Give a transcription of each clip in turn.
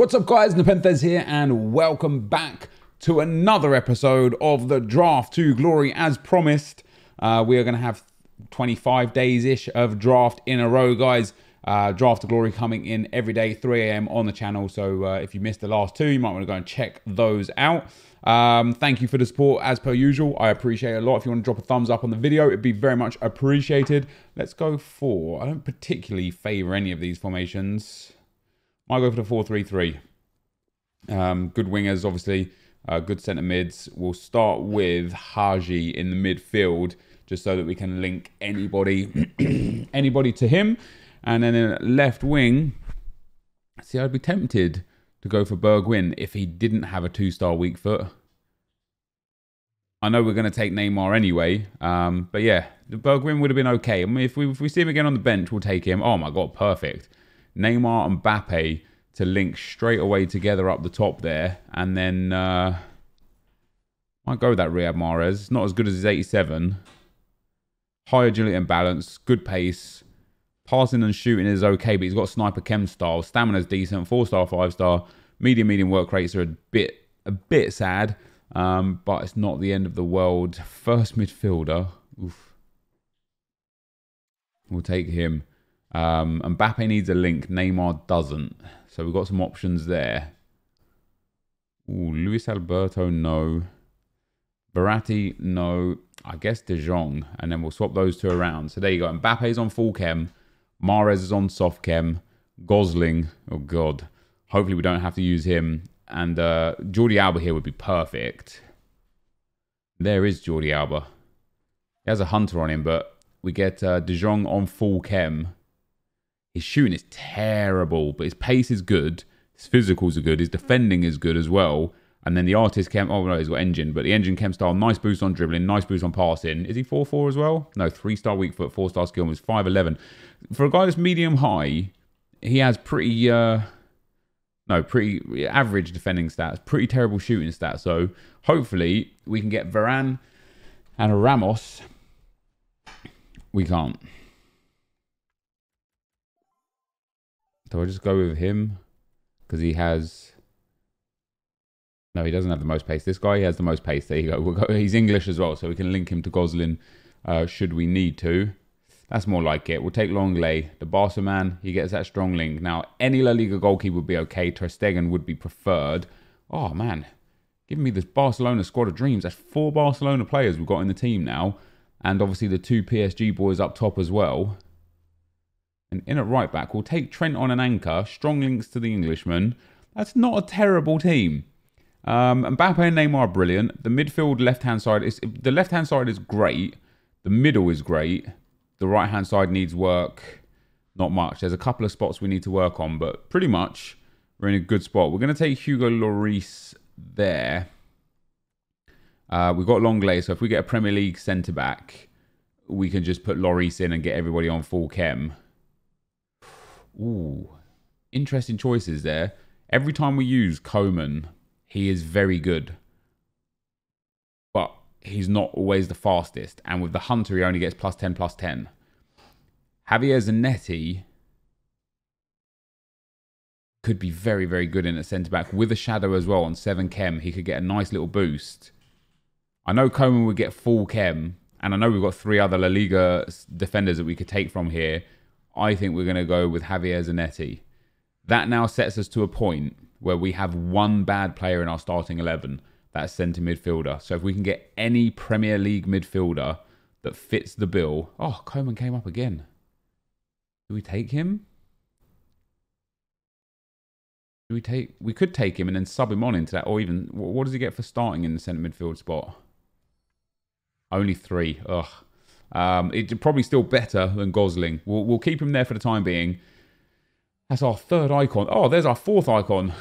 What's up guys, NepentheZ here and welcome back to another episode of the Draft to Glory. As promised, we are going to have 25 days-ish of draft in a row, guys. Draft to Glory coming in every day, 3 AM on the channel. So if you missed the last two, you might want to go and check those out. Thank you for the support as per usual. I appreciate it a lot. If you want to drop a thumbs up on the video, it'd be very much appreciated. Let's go for, I don't particularly favor any of these formations. Might go for the 4-3-3. Good wingers, obviously. Good centre mids. We'll start with Haji in the midfield, just so that we can link anybody, anybody to him. And then in left wing, see, I'd be tempted to go for Bergwijn if he didn't have a 2-star weak foot. I know we're going to take Neymar anyway, but yeah, the Bergwijn would have been okay. I mean, if we see him again on the bench, we'll take him. Oh my god, perfect. Neymar and Mbappe to link straight away together up the top there. And then might go with that Riyad Mahrez. Not as good as his 87. High agility and balance. Good pace. Passing and shooting is okay, but he's got sniper chem style. Stamina's decent. 4-star, 5-star. Medium work rates are a bit sad. But it's not the end of the world. First midfielder. Oof. We'll take him. Mbappe needs a link. Neymar doesn't. So we've got some options there. Ooh, Luis Alberto, no. Verratti, no. I guess De Jong. And then we'll swap those two around. So there you go. Mbappe's on full chem. Mahrez is on soft chem. Gosling, oh god. Hopefully we don't have to use him. And Jordi Alba here would be perfect. There is Jordi Alba. He has a hunter on him, but we get De Jong on full chem. His shooting is terrible, but his pace is good. His physicals are good. His defending is good as well. And then the artist chem, oh no, he's got engine, but the engine chem style, nice boost on dribbling, nice boost on passing. Is he 4-4 as well? No, 3-star weak foot, 4-star skill, was 5'11". For a guy that's medium high, he has pretty average defending stats, pretty terrible shooting stats. So hopefully we can get Varane and a Ramos. We can't. Do I just go with him? Because he has... No, he doesn't have the most pace. This guy, he has the most pace. There you go. We'll go. He's English as well, so we can link him to Gosling should we need to. That's more like it. We'll take Longley. The Barca man, he gets that strong link. Now, any La Liga goalkeeper would be okay. Ter Stegen would be preferred. Oh, man. Giving me this Barcelona squad of dreams. That's 4 Barcelona players we've got in the team now. And obviously the 2 PSG boys up top as well. And in at right back, we'll take Trent on an anchor. Strong links to the Englishman. That's not a terrible team. Mbappe and Neymar are brilliant. The midfield left-hand side is... The left-hand side is great. The middle is great. The right-hand side needs work. Not much. There's a couple of spots we need to work on, but pretty much we're in a good spot. We're going to take Hugo Lloris there. We've got Longley, so if we get a Premier League centre-back, we can just put Lloris in and get everybody on full chem. Ooh, interesting choices there. Every time we use Coman, he is very good. But he's not always the fastest. And with the Hunter, he only gets +10, +10. Javier Zanetti could be very, very good in a centre-back. With a shadow as well on 7 chem, he could get a nice little boost. I know Coman would get full chem. And I know we've got 3 other La Liga defenders that we could take from here. I think we're going to go with Javier Zanetti. That now sets us to a point where we have 1 bad player in our starting 11. That's centre midfielder. So if we can get any Premier League midfielder that fits the bill... Oh, Coman came up again. Do we take him? We could take him and then sub him on into that. Or even... What does he get for starting in the centre midfield spot? Only 3. Ugh. It's probably still better than Gosling. We'll keep him there for the time being. That's our 3rd icon. Oh, there's our 4th icon.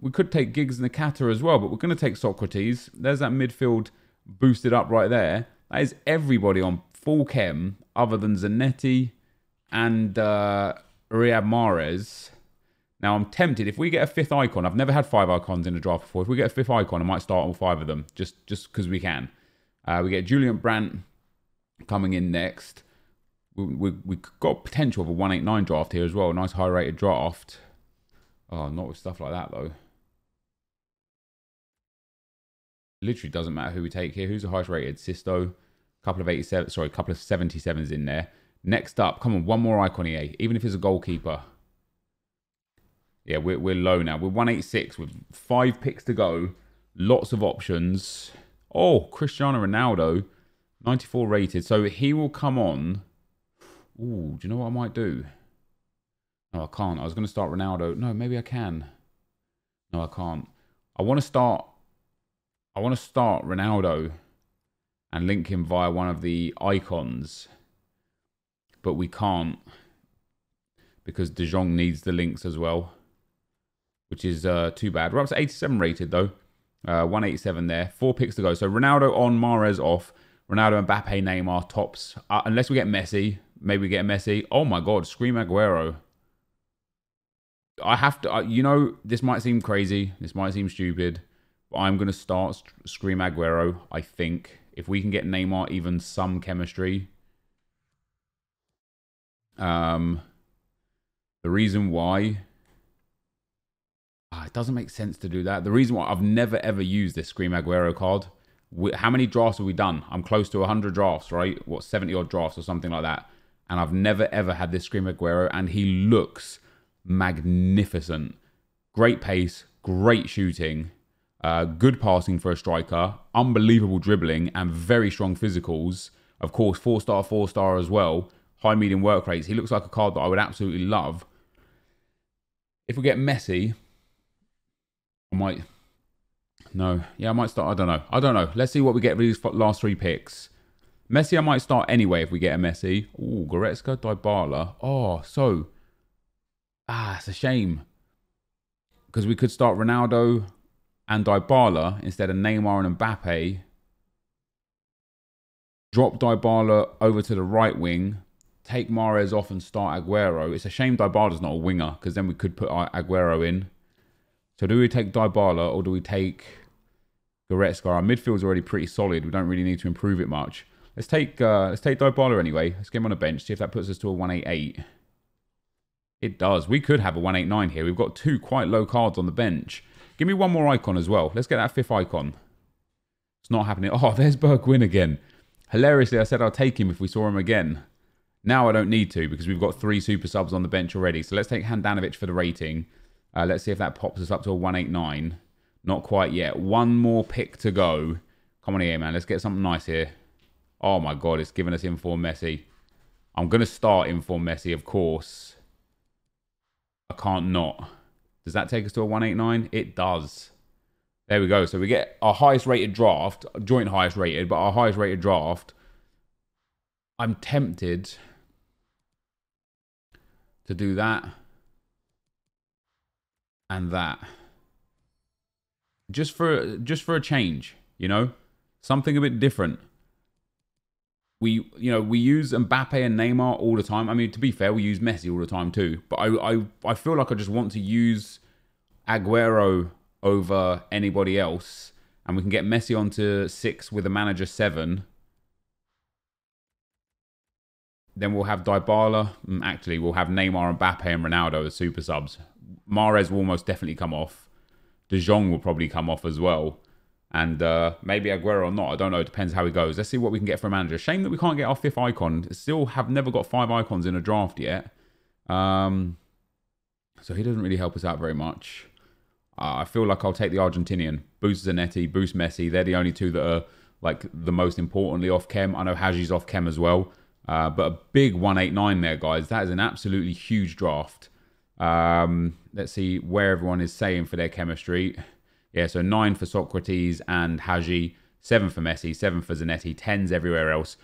We could take Giggs and Nakata as well, but we're going to take Socrates. There's that midfield boosted up right there. That is everybody on full chem other than Zanetti and Riyad Mahrez. Now, I'm tempted. If we get a 5th icon, I've never had 5 icons in a draft before. If we get a 5th icon, I might start all 5 of them just because we can. We get Julian Brandt coming in next. We've got potential of a 189 draft here as well. A nice high rated draft. Oh, not with stuff like that, though. Literally doesn't matter who we take here. Who's the highest rated? Sisto. Couple of 87, sorry, couple of 77s in there. Next up, come on, one more icon EA, even if it's a goalkeeper. Yeah, we're low now. We're 186 with 5 picks to go. Lots of options. Oh, Cristiano Ronaldo, 94 rated. So he will come on. Ooh, do you know what I might do? No, I can't. I was going to start Ronaldo. No, maybe I can. No, I can't. I want to start Ronaldo and link him via one of the icons. But we can't because De Jong needs the links as well, which is too bad. We're up to 87 rated though. 187 there. 4 picks to go. So Ronaldo on, Mahrez off. Ronaldo, Mbappe, Neymar tops. Unless we get Messi. Maybe we get Messi. Oh my God, Scream Aguero. I have to, you know, this might seem crazy. This might seem stupid. But I'm going to start Scream Aguero, I think. If we can get Neymar even some chemistry. The reason why... it doesn't make sense to do that. The reason why I've never ever used this Scream Aguero card. How many drafts have we done? I'm close to 100 drafts, right? What, 70 odd drafts or something like that. And I've never ever had this Scream Aguero. And he looks magnificent. Great pace, great shooting, good passing for a striker, unbelievable dribbling, and very strong physicals. Of course, 4-star, 4-star as well. High medium work rates. He looks like a card that I would absolutely love. If we get Messi, I might... No. Yeah, I might start... I don't know. Let's see what we get for these last 3 picks. Messi, I might start anyway if we get a Messi. Ooh, Goretzka, Dybala. Oh, so... it's a shame. Because we could start Ronaldo and Dybala instead of Neymar and Mbappe. Drop Dybala over to the right wing. Take Mahrez off and start Aguero. It's a shame Dybala's not a winger, because then we could put Aguero in. So do we take Dybala or do we take Goretzka? Our midfield's already pretty solid. We don't really need to improve it much. Let's take Dybala anyway. Let's get him on a bench. See if that puts us to a 188. It does. We could have a 189 here. We've got 2 quite low cards on the bench. Give me one more icon as well. Let's get that 5th icon. It's not happening. Oh, there's Bergwijn again. Hilariously, I said I'll take him if we saw him again. Now I don't need to because we've got 3 super subs on the bench already. So let's take Handanovic for the rating. Let's see if that pops us up to a 189. Not quite yet. One more pick to go. Come on here, man. Let's get something nice here. Oh my God, it's giving us Inform Messi. I'm going to start Inform Messi, of course. I can't not. Does that take us to a 189? It does. There we go. So we get our highest rated draft. Joint highest rated, but our highest rated draft. I'm tempted to do that and that. Just for a change, you know? Something a bit different. We use Mbappe and Neymar all the time. I mean, to be fair, we use Messi all the time too. But I feel like I just want to use Aguero over anybody else. And we can get Messi onto 6 with a manager 7. Then we'll have Dybala. Actually, we'll have Neymar, Mbappe and Ronaldo as super subs. Mahrez will almost definitely come off. De Jong will probably come off as well. And maybe Aguero or not. I don't know. It depends how he goes. Let's see what we can get for a manager. Shame that we can't get our 5th icon. Still have never got 5 icons in a draft yet. So he doesn't really help us out very much. I feel like I'll take the Argentinian. Boost Zanetti, boost Messi. They're the only 2 that are like the most importantly off chem. I know Haji's off chem as well. But a big 189 there, guys. That is an absolutely huge draft. Let's see where everyone is saying for their chemistry. Yeah, so 9 for Socrates and Haji, 7 for Messi, 7 for Zanetti, 10s everywhere else.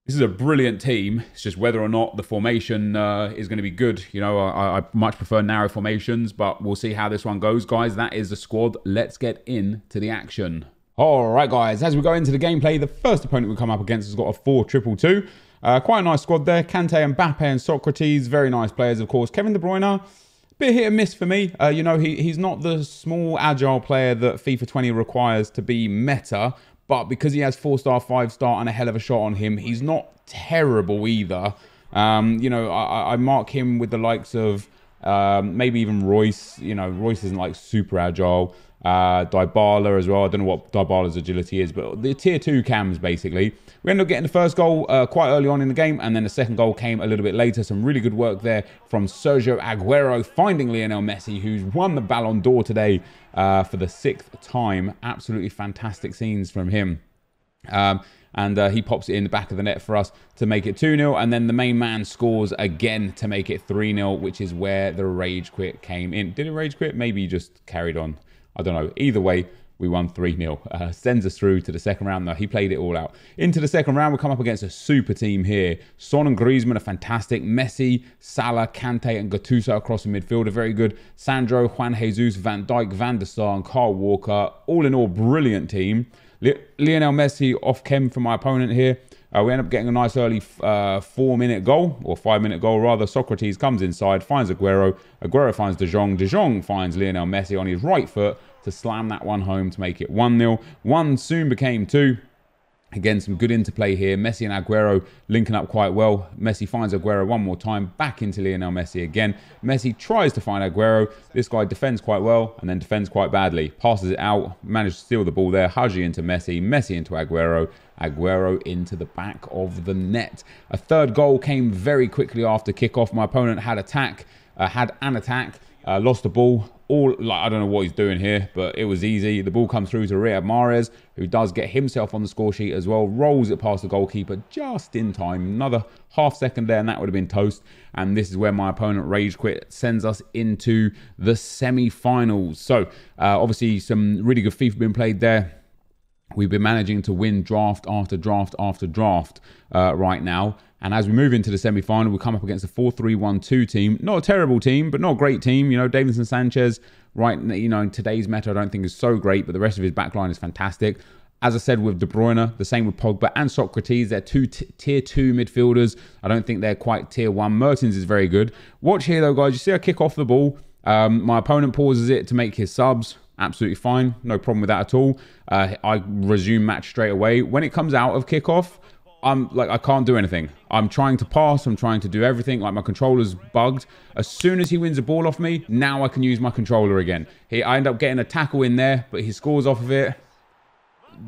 This is a brilliant team. It's just whether or not the formation is going to be good. You know, I much prefer narrow formations, but we'll see how this one goes, guys. That is the squad. Let's get into the action. All right, guys, as we go into the gameplay, the first opponent we come up against has got a 4-2-2. Quite a nice squad there. Kante, Mbappe and Socrates, very nice players, of course. Kevin De Bruyne, bit hit and miss for me. You know, he's not the small, agile player that FIFA 20 requires to be meta, but because he has 4-star, 5-star and a hell of a shot on him, he's not terrible either. You know, I mark him with the likes of Maybe even Royce. You know, Royce isn't like super agile. Dybala as well. I don't know what Dybala's agility is, but the tier 2 cams basically. We ended up getting the first goal quite early on in the game, and then the second goal came a little bit later. Some really good work there from Sergio Aguero, finding Lionel Messi, who's won the Ballon d'Or today for the 6th time. Absolutely fantastic scenes from him. And he pops it in the back of the net for us to make it 2-0. And then the main man scores again to make it 3-0, which is where the rage quit came in. Did it rage quit? Maybe he just carried on. I don't know. Either way, we won 3-0. Sends us through to the second round, though. He played it all out. Into the second round, we come up against a super team here. Son and Griezmann are fantastic. Messi, Salah, Kante, and Gattuso across the midfield are very good. Sandro, Juan Jesus, Van Dijk, Van der Sar, and Kyle Walker. All in all, brilliant team. Lionel Messi off chem for my opponent here. We end up getting a nice early 4-minute goal, or 5-minute goal rather. Socrates comes inside, finds Aguero. Aguero finds De Jong. De Jong finds Lionel Messi on his right foot to slam that one home to make it 1-0. 1 soon became 2. Again, some good interplay here. Messi and Aguero linking up quite well. Messi finds Aguero one more time, back into Lionel Messi again. Messi tries to find Aguero. This guy defends quite well and then defends quite badly. Passes it out, managed to steal the ball there. Haji into Messi, Messi into Aguero. Aguero into the back of the net. A third goal came very quickly after kickoff. My opponent had an attack, lost the ball. I don't know what he's doing here, but it was easy. The ball comes through to Riyad Mahrez, who does get himself on the score sheet as well. Rolls it past the goalkeeper just in time. Another half second there, and that would have been toast. And this is where my opponent rage quit, sends us into the semi-finals. So, obviously, some really good FIFA being played there. We've been managing to win draft after draft after draft right now. And as we move into the semi-final, we come up against a 4-3-1-2 team. Not a terrible team, but not a great team. You know, Davinson Sanchez, right, you know, in today's meta, I don't think is so great, but the rest of his backline is fantastic. As I said with De Bruyne, the same with Pogba and Socrates. They're tier 2 midfielders. I don't think they're quite tier 1. Mertens is very good. Watch here, though, guys. You see I kick off the ball. My opponent pauses it to make his subs. Absolutely fine. No problem with that at all. I resume match straight away. When it comes out of kickoff, I can't do anything. I'm trying to pass. I'm trying to do everything. Like, my controller's bugged. As soon as he wins the ball off me, now I can use my controller again. I end up getting a tackle in there, but he scores off of it.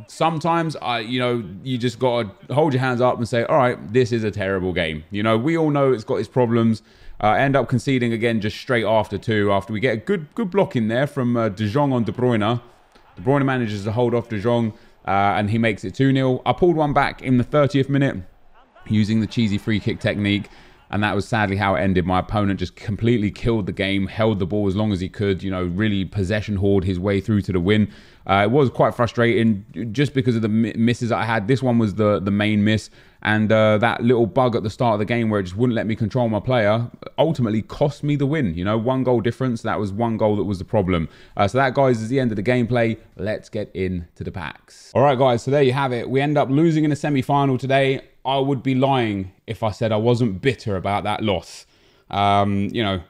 Sometimes, you just got to hold your hands up and say, all right, this is a terrible game. You know, we all know it's got its problems. End up conceding again just straight after 2. After we get a good block in there from De Jong on De Bruyne. De Bruyne manages to hold off De Jong. And he makes it 2-0. I pulled one back in the 30th minute using the cheesy free kick technique. And that was sadly how it ended. My opponent just completely killed the game, held the ball as long as he could, you know, really possession hoard his way through to the win. It was quite frustrating just because of the misses I had. This one was the main miss. And that little bug at the start of the game where it just wouldn't let me control my player ultimately cost me the win. You know, 1 goal difference. That was 1 goal that was the problem. So that, guys, is the end of the gameplay. Let's get into the packs. All right, guys. So there you have it. We end up losing in the semi-final today. I would be lying if I said I wasn't bitter about that loss. You know,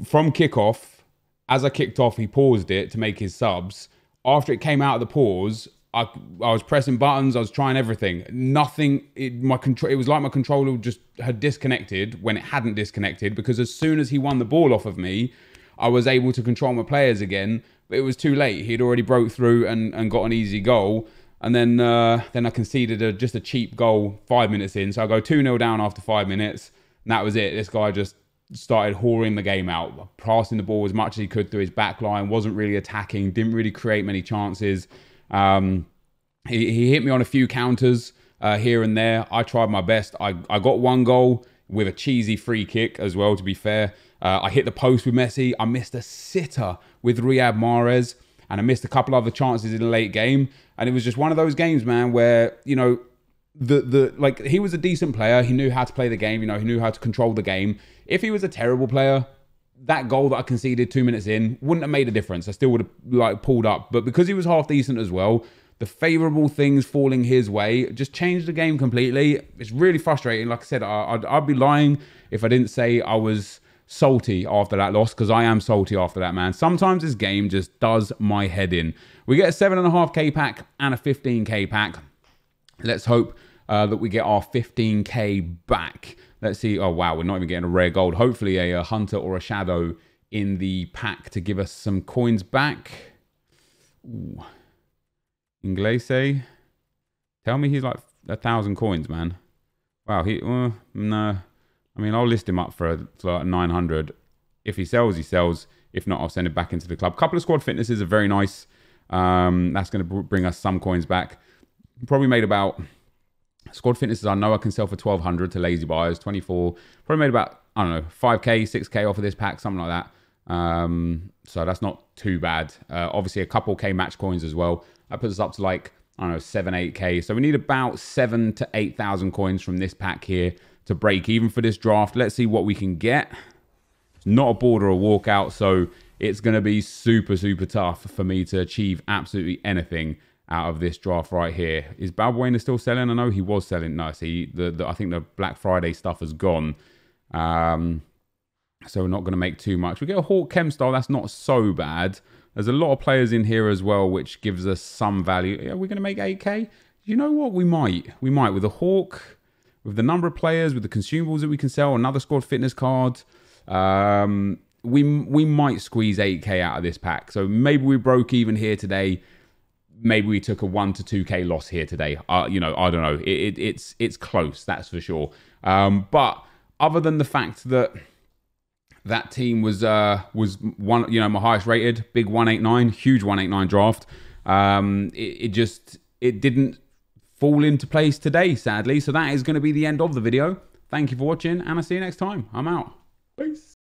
from kickoff, as I kicked off, he paused it to make his subs. After it came out of the pause, I was pressing buttons. I was trying everything. Nothing. It was like my controller just had disconnected when it hadn't disconnected, because as soon as he won the ball off of me, I was able to control my players again. But it was too late. He'd already broke through and got an easy goal. And then I conceded just a cheap goal 5 minutes in. So I go 2-0 down after 5 minutes. And that was it. This guy just started whoring the game out, passing the ball as much as he could through his back line, wasn't really attacking, didn't really create many chances. He hit me on a few counters here and there. I tried my best. I got 1 goal with a cheesy free kick as well, to be fair. I hit the post with Messi. I missed a sitter with Riyad Mahrez. And I missed a couple other chances in the late game. And it was just one of those games, man, where, you know, like, he was a decent player. He knew how to play the game. You know, he knew how to control the game. If he was a terrible player, that goal that I conceded 2 minutes in wouldn't have made a difference. I still would have, like, pulled up. But because he was half decent as well, the favourable things falling his way just changed the game completely. It's really frustrating. Like I said, I'd be lying if I didn't say I was salty after that loss, because I am salty after that, man. Sometimes this game just does my head in. We get a 7.5k pack and a 15k pack. Let's hope that we get our 15k back. Let's see. Oh, wow. We're not even getting a rare gold. Hopefully a hunter or a shadow in the pack to give us some coins back. Ooh. Inglese. Tell me he's like 1,000 coins, man. Wow. No. I mean, I'll list him up for like 900. If he sells, he sells. If not, I'll send it back into the club. Couple of squad fitnesses are very nice. That's going to bring us some coins back. Probably made about... Squad fitnesses I know I can sell for 1,200 to lazy buyers, 24. Probably made about, I don't know, 5k, 6k off of this pack, something like that. So that's not too bad. Obviously a couple K match coins as well. That puts us up to like, I don't know, 7, 8k. So we need about 7 to 8,000 coins from this pack here to break even for this draft. Let's see what we can get. It's not a board or a walkout, so it's going to be super, super tough for me to achieve absolutely anything out of this draft right here. Is Balbuena still selling? I know he was selling. No, see, I think the Black Friday stuff has gone. So we're not going to make too much. We get a Hawk Chem style. That's not so bad. There's a lot of players in here as well, which gives us some value. Are we going to make 8k? You know what? We might. We might. With a Hawk, with the number of players, with the consumables that we can sell, another squad fitness card, we might squeeze 8k out of this pack. So maybe we broke even here today. Maybe we took a 1 to 2k loss here today. You know, I don't know. It's close, that's for sure. But other than the fact that that team was one, you know, my highest rated, big 189, huge 189 draft. It didn't fall into place today, sadly. So that is going to be the end of the video. Thank you for watching, and I'll see you next time. I'm out. Peace.